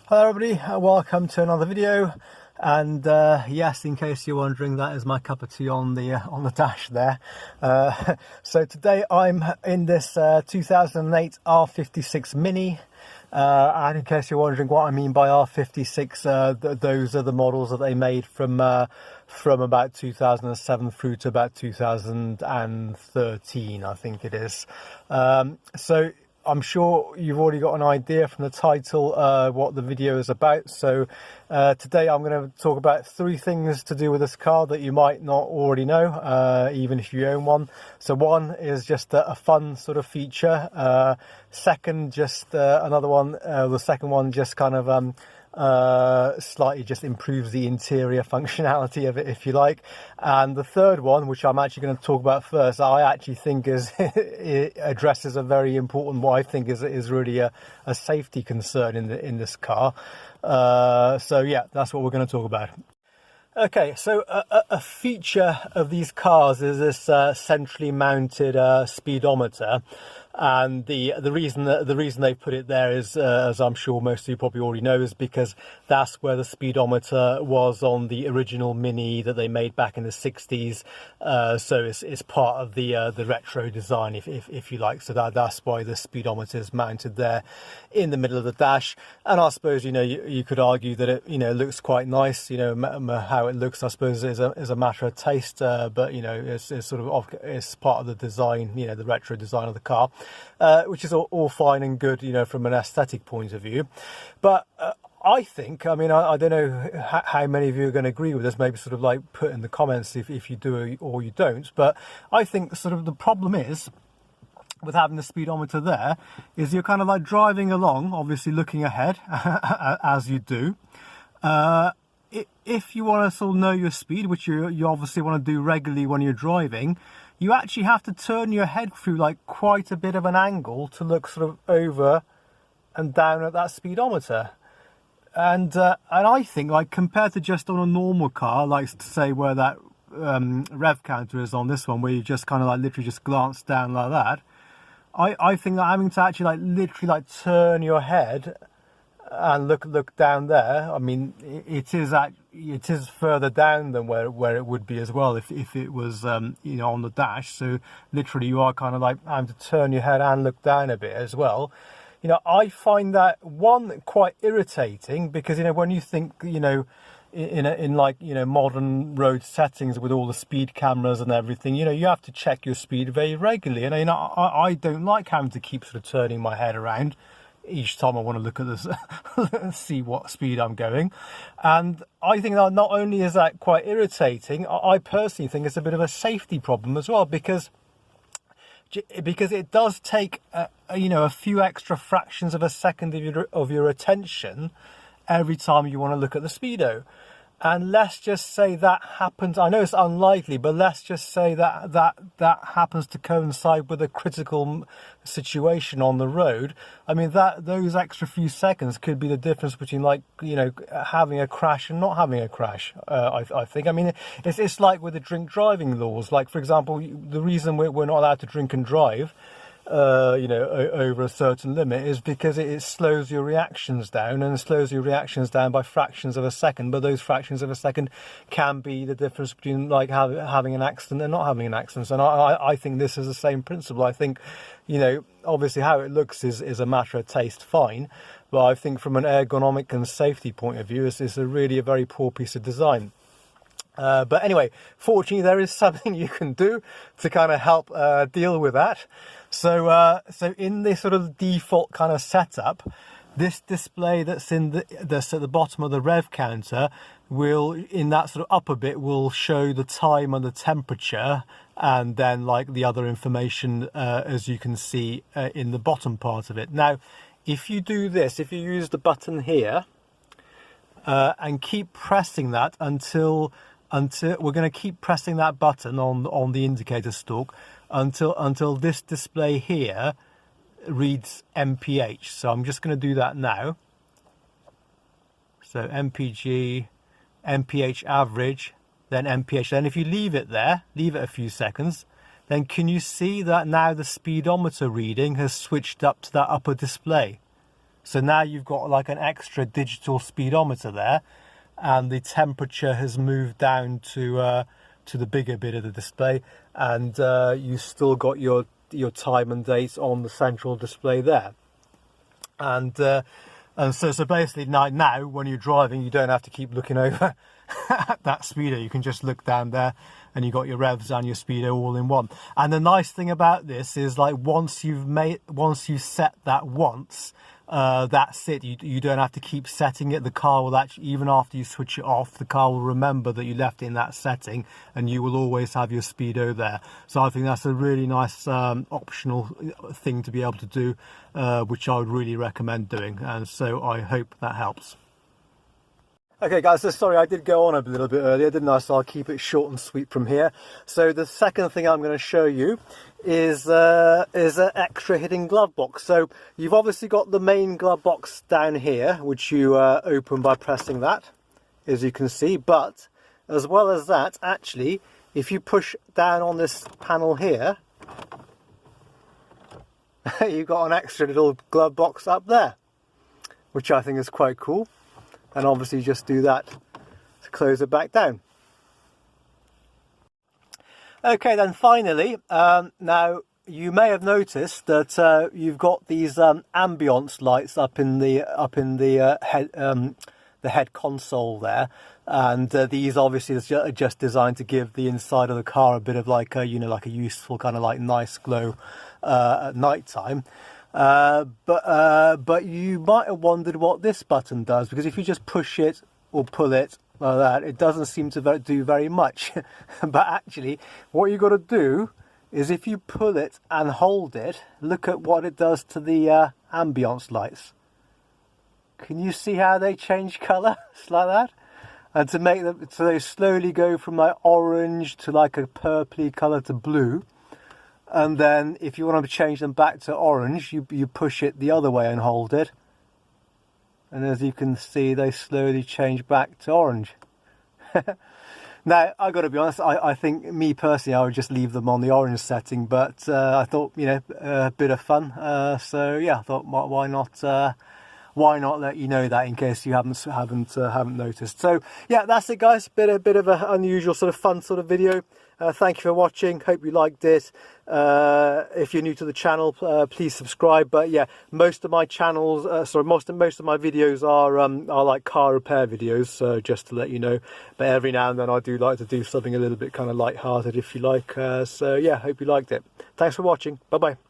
Hello everybody, welcome to another video. And yes, in case you're wondering, that is my cup of tea on the dash there. So today I'm in this 2008 R56 Mini. And in case you're wondering what I mean by R56, those are the models that they made from about 2007 through to about 2013, I think it is. So I'm sure you've already got an idea from the title what the video is about. So today I'm going to talk about 3 things to do with this car that you might not already know, even if you own one. So one is just a fun sort of feature. Second, just another one. The second one just kind of slightly just improves the interior functionality of it, if you like. And the third one, which I'm actually going to talk about first, I actually think it addresses a very important, what I think is really a safety concern in this car. So yeah, that's what we're going to talk about. Okay, so a feature of these cars is this centrally mounted speedometer. And the reason they put it there is, as I'm sure most of you probably already know, is because that's where the speedometer was on the original Mini that they made back in the 60s. So it's part of the retro design, if you like. So that's why the speedometer is mounted there in the middle of the dash. And I suppose you could argue that it looks quite nice. How it looks, I suppose, is a matter of taste. But it's sort of it's part of the design, the retro design of the car. Which is all fine and good, from an aesthetic point of view. But I think, I don't know how many of you are going to agree with this, maybe sort of like put in the comments if you do or you don't. But I think sort of the problem is with having the speedometer there is you're kind of like driving along, obviously looking ahead, as you do. If you want to sort of know your speed, which you obviously want to do regularly when you're driving, you actually have to turn your head through like quite a bit of an angle to look sort of over and down at that speedometer. And I think, like, compared to just on a normal car, like say where that rev counter is on this one, where you just kind of like literally just glance down like that, I think that having to actually like literally like turn your head and look down there, it is further down than where it would be as well if it was on the dash. So literally you are kind of like having to turn your head and look down a bit as well. I find that one quite irritating, because when you think in modern road settings with all the speed cameras and everything, you have to check your speed very regularly, and I don't like having to keep sort of turning my head around each time I want to look at this see what speed I'm going. And I think that not only is that quite irritating, I personally think it's a bit of a safety problem as well, because it does take a few extra fractions of a second of your attention every time you want to look at the speedo. And let's just say that happens, I know it's unlikely, but let's just say that happens to coincide with a critical situation on the road. Those extra few seconds could be the difference between, like, having a crash and not having a crash. I think. It's like with the drink driving laws. Like, for example, the reason we're not allowed to drink and drive over a certain limit is because it slows your reactions down, and slows your reactions down by fractions of a second. But those fractions of a second can be the difference between like having an accident and not having an accident. And I think this is the same principle. I think, obviously how it looks is a matter of taste, fine. But I think from an ergonomic and safety point of view, it's really a very poor piece of design. But anyway, fortunately, there is something you can do to kind of help deal with that. So in this sort of default kind of setup, this display that's at the bottom of the rev counter will, in that sort of upper bit, will show the time and the temperature, and then like the other information, as you can see in the bottom part of it. Now, if you do this, if you use the button here and keep pressing that until we're going to keep pressing that button on the indicator stalk until this display here reads MPH. So I'm just going to do that now. So MPG, MPH average, then MPH. Then if you leave it there, leave it a few seconds, then can you see that now the speedometer reading has switched up to that upper display? So now you've got like an extra digital speedometer there, and the temperature has moved down to the bigger bit of the display, and you still got your time and date on the central display there. And so basically now when you're driving, you don't have to keep looking over at that speedo. You can just look down there and you got your revs and your speedo all in one. And the nice thing about this is, like, once you've set that once, that's it. You don't have to keep setting it. The car will actually, even after you switch it off, the car will remember that you left it in that setting, and you will always have your speedo there. So I think that's a really nice optional thing to be able to do, which I would really recommend doing. And so I hope that helps. Okay guys, so sorry I did go on a little bit earlier, didn't I? So I'll keep it short and sweet from here. So the second thing I'm going to show you is an extra hidden glove box. So you've obviously got the main glove box down here, which you open by pressing that, as you can see. But as well as that, actually, if you push down on this panel here, you've got an extra little glove box up there, which I think is quite cool. And obviously just do that to close it back down. Okay, then finally, now you may have noticed that you've got these ambience lights up in the head console there, and these obviously are just designed to give the inside of the car a bit of like a, like a useful kind of like nice glow at night time. But you might have wondered what this button does, because if you just push it or pull it like that, it doesn't seem to do very much. But actually what you've got to do is, if you pull it and hold it, look at what it does to the ambience lights. Can you see how they change colour? It's like that. And to make them, so they slowly go from like orange to like a purpley colour to blue. And then if you want to change them back to orange, you push it the other way and hold it. And as you can see, they slowly change back to orange. Now, I've got to be honest, I think, me personally, I would just leave them on the orange setting. But I thought, a bit of fun. So yeah, I thought, why not let you know that, in case you haven't noticed. So yeah, that's it guys. Bit of an unusual sort of fun sort of video. Thank you for watching. Hope you liked it. If you're new to the channel, please subscribe. But yeah, most of my channels, most of my videos are like car repair videos. So just to let you know. But every now and then I do like to do something a little bit kind of light-hearted, if you like. So yeah, hope you liked it. Thanks for watching. Bye bye.